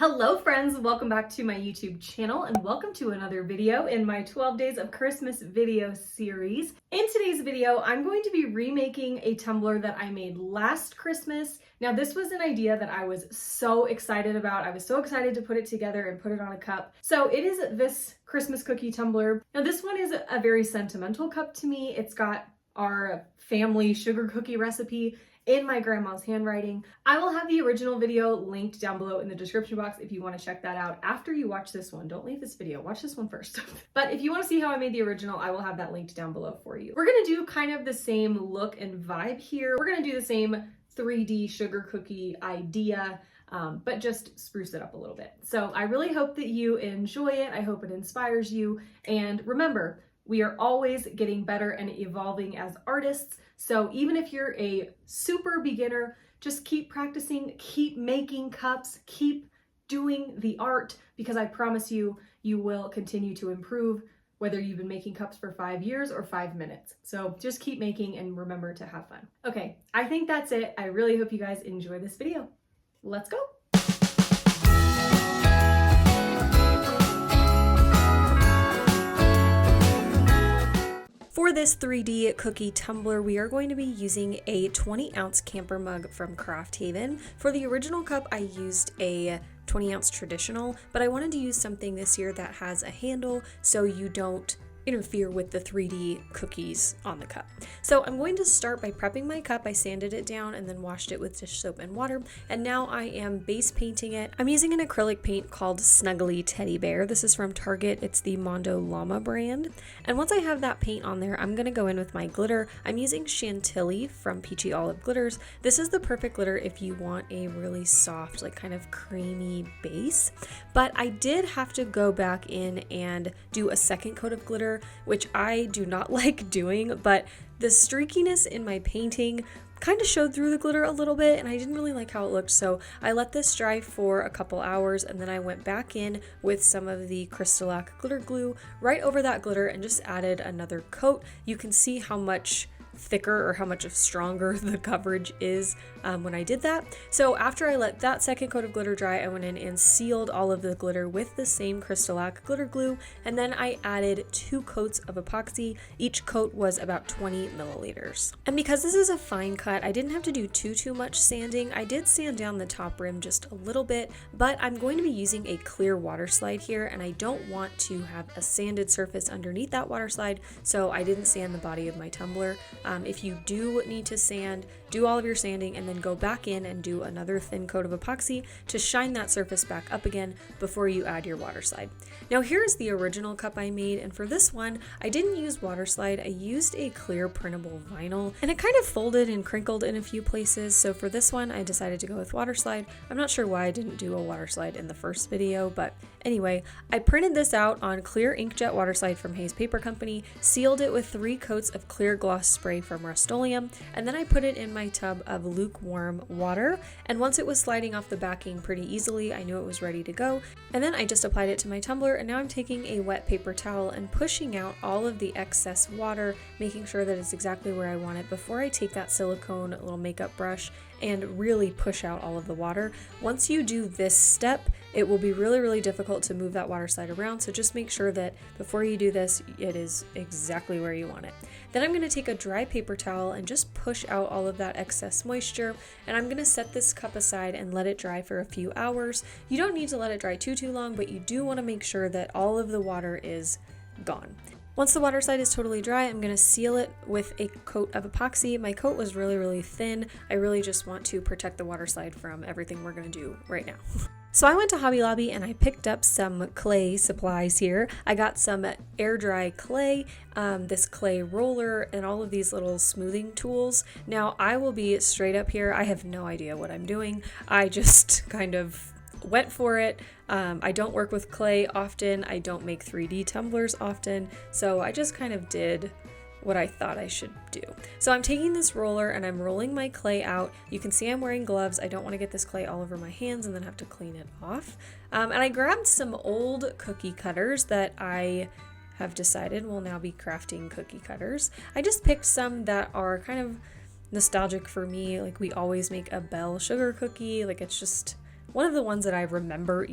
Hello friends, welcome back to my YouTube channel and welcome to another video in my 12 Days of Christmas video series. In today's video, I'm going to be remaking a tumbler that I made last Christmas. Now this was an idea that I was so excited about. I was so excited to put it together and put it on a cup. So it is this Christmas cookie tumbler. Now this one is a very sentimental cup to me. It's got our family sugar cookie recipe in my grandma's handwriting. I will have the original video linked down below in the description box if you want to check that out after you watch this one. Don't leave this video, watch this one first. But if you want to see how I made the original, I will have that linked down below for you. We're gonna do kind of the same look and vibe here. We're gonna do the same 3D sugar cookie idea, but just spruce it up a little bit. So I really hope that you enjoy it. I hope it inspires you. And remember, we are always getting better and evolving as artists. So even if you're a super beginner, just keep practicing, keep making cups, keep doing the art, because I promise you, you will continue to improve whether you've been making cups for 5 years or 5 minutes. So just keep making and remember to have fun. Okay, I think that's it. I really hope you guys enjoy this video. Let's go. For this 3D cookie tumbler, we are going to be using a 20-ounce camper mug from Craft Haven. For the original cup, I used a 20-ounce traditional, but I wanted to use something this year that has a handle so you don't interfere with the 3D cookies on the cup. So I'm going to start by prepping my cup. I sanded it down and then washed it with dish soap and water, and now I am base painting it. I'm using an acrylic paint called Snuggly Teddy Bear. This is from Target. It's the Mondo Llama brand. And once I have that paint on there, I'm going to go in with my glitter. I'm using Chantilly from Peachy Olive Glitters. This is the perfect glitter if you want a really soft, like kind of creamy base. But I did have to go back in and do a second coat of glitter, which I do not like doing, but the streakiness in my painting kind of showed through the glitter a little bit and I didn't really like how it looked, so I let this dry for a couple hours and then I went back in with some of the Crystalac glitter glue right over that glitter and just added another coat. You can see how much thicker or how much stronger the coverage is when I did that. So after I let that second coat of glitter dry, I went in and sealed all of the glitter with the same Crystalac glitter glue, and then I added 2 coats of epoxy. Each coat was about 20 milliliters. And because this is a fine cut, I didn't have to do too much sanding. I did sand down the top rim just a little bit, but I'm going to be using a clear water slide here and I don't want to have a sanded surface underneath that water slide, so I didn't sand the body of my tumbler. If you do need to sand, do all of your sanding and then go back in and do another thin coat of epoxy to shine that surface back up again before you add your water slide. Now here's the original cup I made, and for this one, I didn't use water slide. I used a clear printable vinyl and it kind of folded and crinkled in a few places. So for this one, I decided to go with water slide. I'm not sure why I didn't do a water slide in the first video, but anyway, I printed this out on clear inkjet water slide from Hayes Paper Company, sealed it with 3 coats of clear gloss spray from Rust-Oleum, and then I put it in my tub of lukewarm water, and once it was sliding off the backing pretty easily, I knew it was ready to go, and then I just applied it to my tumbler, and now I'm taking a wet paper towel and pushing out all of the excess water, making sure that it's exactly where I want it before I take that silicone little makeup brush and really push out all of the water. Once you do this step, it will be really difficult to move that water slide around, so just make sure that before you do this, it is exactly where you want it. Then I'm going to take a dry paper towel and just push out all of that excess moisture, and I'm going to set this cup aside and let it dry for a few hours. You don't need to let it dry too long, but you do want to make sure that all of the water is gone. Once the water slide is totally dry, I'm going to seal it with a coat of epoxy. My coat was really thin. I really just want to protect the water slide from everything we're going to do right now. So I went to Hobby Lobby and I picked up some clay supplies here. I got some air dry clay, this clay roller, and all of these little smoothing tools. Now I will be straight up here. I have no idea what I'm doing. I just kind of went for it. I don't work with clay often. I don't make 3D tumblers often. So I just kind of did what I thought I should do. So I'm taking this roller and I'm rolling my clay out. You can see I'm wearing gloves. I don't want to get this clay all over my hands and then have to clean it off. And I grabbed some old cookie cutters that I have decided will now be crafting cookie cutters. I just picked some that are kind of nostalgic for me. Like we always make a Belle sugar cookie. Like it's just one of the ones that I remember,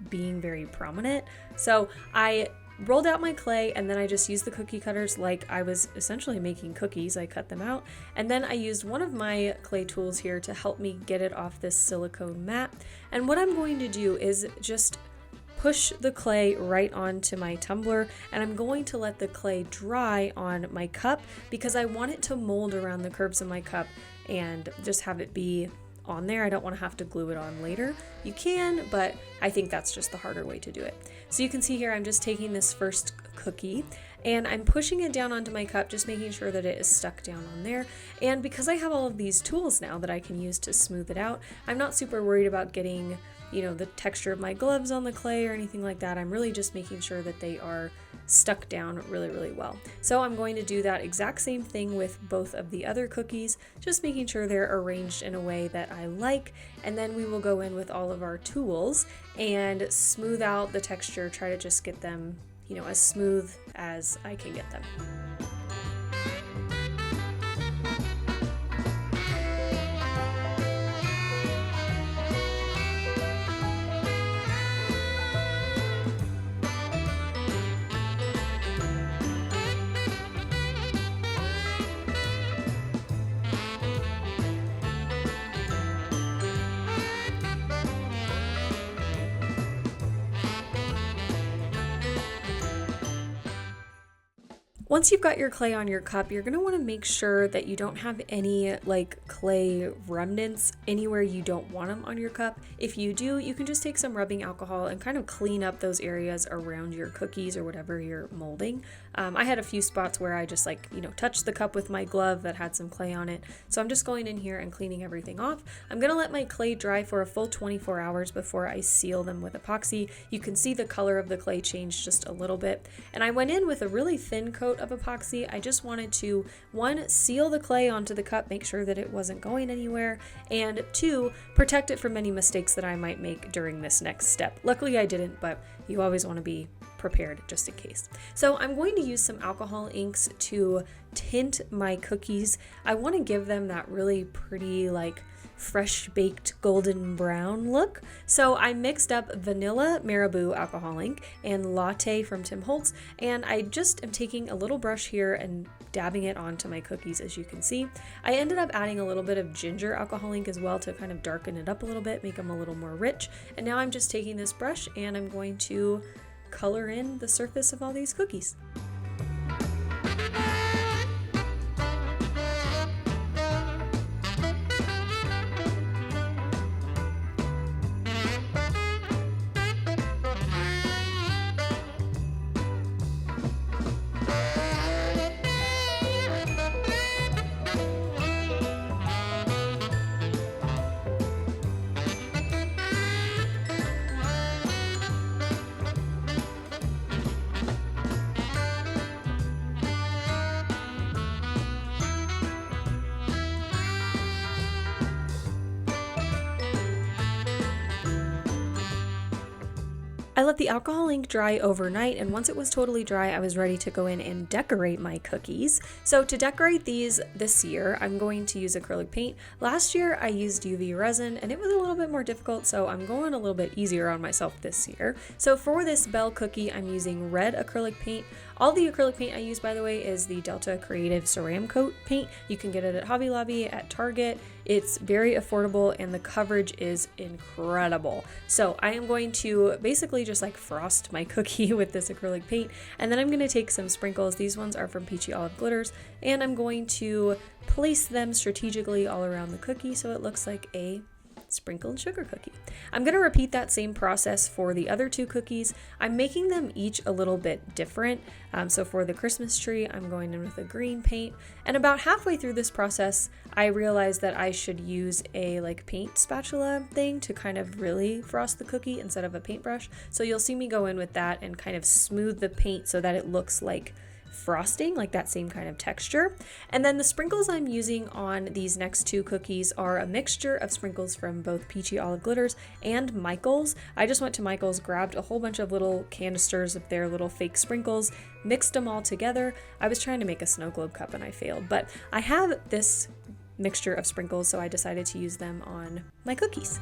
being very prominent. So I rolled out my clay, and then I just used the cookie cutters like I was essentially making cookies. I cut them out, and then I used one of my clay tools here to help me get it off this silicone mat. And what I'm going to do is just push the clay right onto my tumbler, and I'm going to let the clay dry on my cup because I want it to mold around the curves of my cup and just have it be on there. I don't want to have to glue it on later. You can, but I think that's just the harder way to do it. So you can see here I'm just taking this first cookie and I'm pushing it down onto my cup, just making sure that it is stuck down on there. And because I have all of these tools now that I can use to smooth it out, I'm not super worried about getting the texture of my gloves on the clay or anything like that. I'm really just making sure that they are stuck down really, really well. So I'm going to do that exact same thing with both of the other cookies, just making sure they're arranged in a way that I like, and then we will go in with all of our tools and smooth out the texture, try to just get them, as smooth as I can get them. Once you've got your clay on your cup, you're going to want to make sure that you don't have any clay remnants anywhere you don't want them on your cup. If you do, you can just take some rubbing alcohol and kind of clean up those areas around your cookies or whatever you're molding. I had a few spots where I just touched the cup with my glove that had some clay on it. So I'm just going in here and cleaning everything off. I'm going to let my clay dry for a full 24 hours before I seal them with epoxy. You can see the color of the clay change just a little bit. And I went in with a really thin coat of epoxy. I just wanted to, one, seal the clay onto the cup, make sure that it wasn't going anywhere, and two, protect it from any mistakes that I might make during this next step. Luckily I didn't, but you always want to be prepared just in case. So I'm going to use some alcohol inks to tint my cookies. I want to give them that really pretty fresh baked golden brown look. So I mixed up vanilla Marabu alcohol ink and Latte from Holtz, and I just am taking a little brush here and dabbing it onto my cookies. As you can see, I ended up adding a little bit of ginger alcohol ink as well to kind of darken it up a little bit, make them a little more rich. And now I'm just taking this brush and I'm going to color in the surface of all these cookies. I let the alcohol ink dry overnight, and once it was totally dry, I was ready to go in and decorate my cookies. So to decorate these this year, I'm going to use acrylic paint. Last year I used UV resin and it was a little bit more difficult, so I'm going a little bit easier on myself this year. So for this bell cookie, I'm using red acrylic paint. All the acrylic paint I use, by the way, is the Delta Creative Ceram Coat paint. You can get it at Hobby Lobby, at Target. It's very affordable and the coverage is incredible. So I am going to basically just frost my cookie with this acrylic paint, and then I'm going to take some sprinkles. These ones are from Peachy Olive Glitters, and I'm going to place them strategically all around the cookie so it looks like a sprinkled sugar cookie. I'm going to repeat that same process for the other two cookies. I'm making them each a little bit different. So for the Christmas tree, I'm going in with a green paint, and about halfway through this process, I realized that I should use a paint spatula thing to kind of really frost the cookie instead of a paintbrush. So you'll see me go in with that and kind of smooth the paint so that it looks like frosting, like that same kind of texture. And then the sprinkles I'm using on these next two cookies are a mixture of sprinkles from both Peachy Olive Glitters and Michael's. I just went to Michael's, grabbed a whole bunch of little canisters of their little fake sprinkles, mixed them all together. I was trying to make a snow globe cup and I failed, but I have this mixture of sprinkles, so I decided to use them on my cookies.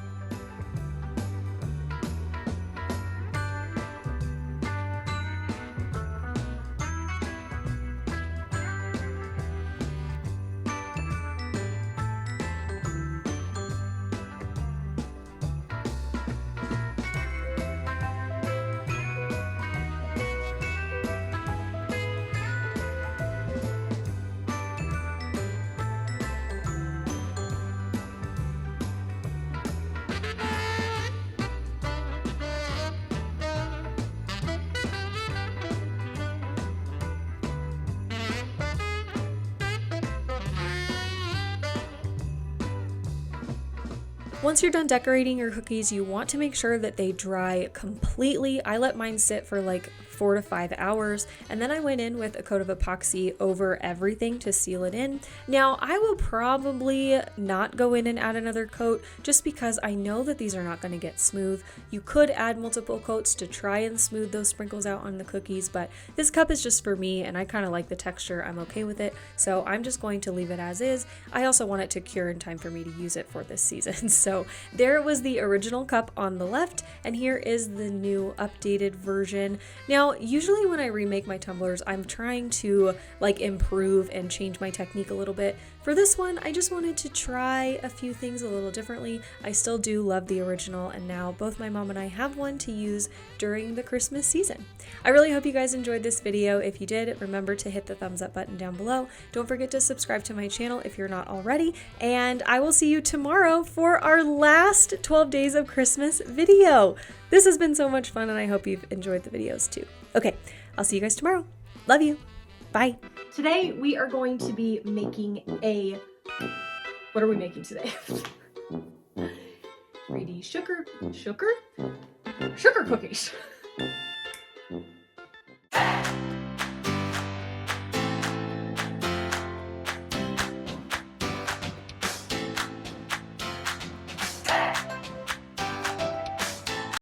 Once you're done decorating your cookies, you want to make sure that they dry completely. I let mine sit for like 4 to 5 hours, and then I went in with a coat of epoxy over everything to seal it in. Now, I will probably not go in and add another coat just because I know that these are not going to get smooth. You could add multiple coats to try and smooth those sprinkles out on the cookies, but this cup is just for me and I kind of like the texture. I'm okay with it, so I'm just going to leave it as is. I also want it to cure in time for me to use it for this season. So there was the original cup on the left, and here is the new updated version. Now, usually when I remake my tumblers, I'm trying to like improve and change my technique a little bit. For this one, I just wanted to try a few things a little differently. I still do love the original, and now both my mom and I have one to use during the Christmas season. I really hope you guys enjoyed this video. If you did, remember to hit the thumbs up button down below. Don't forget to subscribe to my channel if you're not already, and I will see you tomorrow for our last 12 days of Christmas video. This has been so much fun, and I hope you've enjoyed the videos too. Okay, I'll see you guys tomorrow. Love you. Bye. Today we are going to be making what are we making today? 3D sugar cookies.